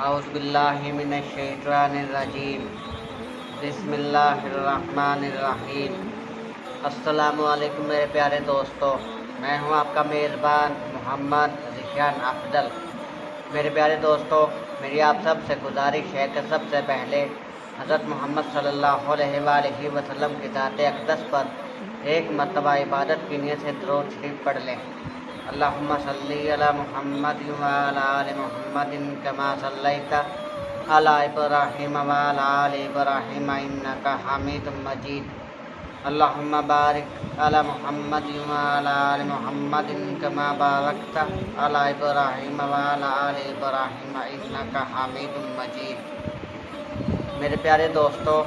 اعوذ باللہ من الشیطان الرجیم بسم اللہ الرحمن الرحیم۔ السلام علیکم میرے پیارے دوستو، میں ہوں آپ کا میزبان محمد ذیشان افضل۔ میرے پیارے دوستو، میری آپ سب سے گزارش ہے کہ سب سے پہلے حضرت محمد صلی اللہ علیہ وآلہ وسلم کی ذات اقدس پر ایک مرتبہ عبادت کی نیت سے درود شریف پڑھ لیں۔ اللہم صلی علی محمد وعلی آل محمد کما صلیت علی ابراہیم وعلی آل ابراہیم انکا حمید مجید۔ اللہم بارک علی محمد وعلی آل محمد کما بارکت علی ابراہیم وعلی آل ابراہیم انکا حمید مجید۔ میرے پیارے دوستو،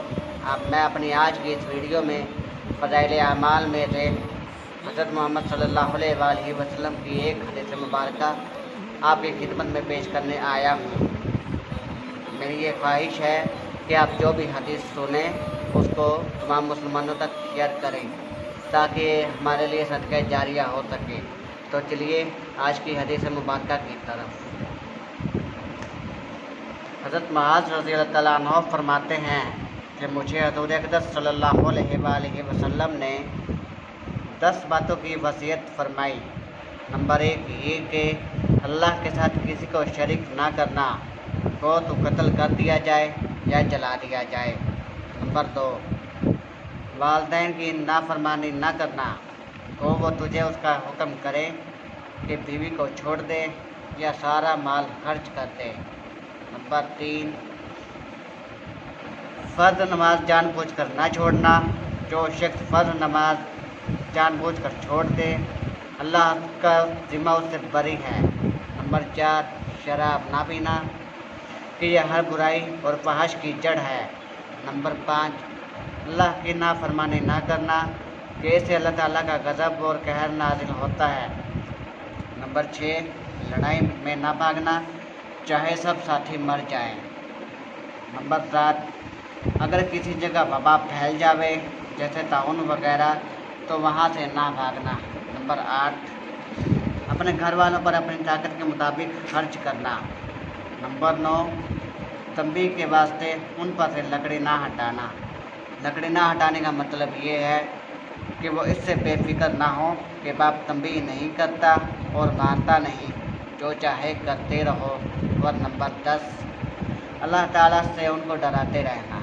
میں اپنی آج کی اس ویڈیو میں فضائل اعمال میں سے حضرت محمد صلی اللہ علیہ وآلہ وسلم کی ایک حدیث مبارکہ آپ کی خدمت میں پیش کرنے آیا ہوں۔ میری یہ خواہش ہے کہ آپ جو بھی حدیث سنیں اس کو تمام مسلمانوں تک شیئر کریں تاکہ ہمارے لیے صدقہ جاریہ ہو سکے۔ تو چلیے آج کی حدیث مبارکہ کی طرف۔ حضرت معاذ رضی اللہ تعالیٰ عنہ فرماتے ہیں کہ مجھے حضور اقدس صلی اللہ علیہ وآلہ وسلم نے 10 باتوں کی وصیت فرمائی۔ نمبر 1 یہ کہ اللہ کے ساتھ کسی کو شریک نہ کرنا، کو تو قتل کر دیا جائے یا جلا دیا جائے۔ نمبر 2 والدین کی نافرمانی نہ کرنا، کو وہ تجھے اس کا حکم کرے کہ بیوی کو چھوڑ دے یا سارا مال خرچ کر دے۔ نمبر 3 فرض نماز جان بوجھ کر نہ چھوڑنا، جو شخص فرض نماز جان بوجھ کر چھوڑ دے اللہ کا ذمہ اس سے بری ہے۔ نمبر 4 شراب نہ پینا کہ یہ ہر برائی اور فحش کی جڑ ہے۔ نمبر 5 اللہ کی نافرمانی نہ کرنا کہ اس سے اللہ تعالیٰ کا غضب اور قہر نازل ہوتا ہے۔ نمبر 6 لڑائی میں نہ بھاگنا چاہے سب ساتھی مر جائیں۔ نمبر 7 اگر کسی جگہ وبا پھیل جاوے جیسے طاعون وغیرہ تو وہاں سے نہ بھاگنا۔ نمبر 8 اپنے گھر والوں پر اپنی طاقت کے مطابق خرچ کرنا۔ نمبر 9 تنبیہ کے واسطے ان پر سے لکڑی نہ ہٹانا۔ لکڑی نہ ہٹانے کا مطلب یہ ہے کہ وہ اس سے بے فکر نہ ہو کہ باپ تنبیہ نہیں کرتا اور مانتا نہیں، جو چاہے کرتے رہو۔ اور نمبر 10 اللہ تعالیٰ سے ان کو ڈراتے رہنا۔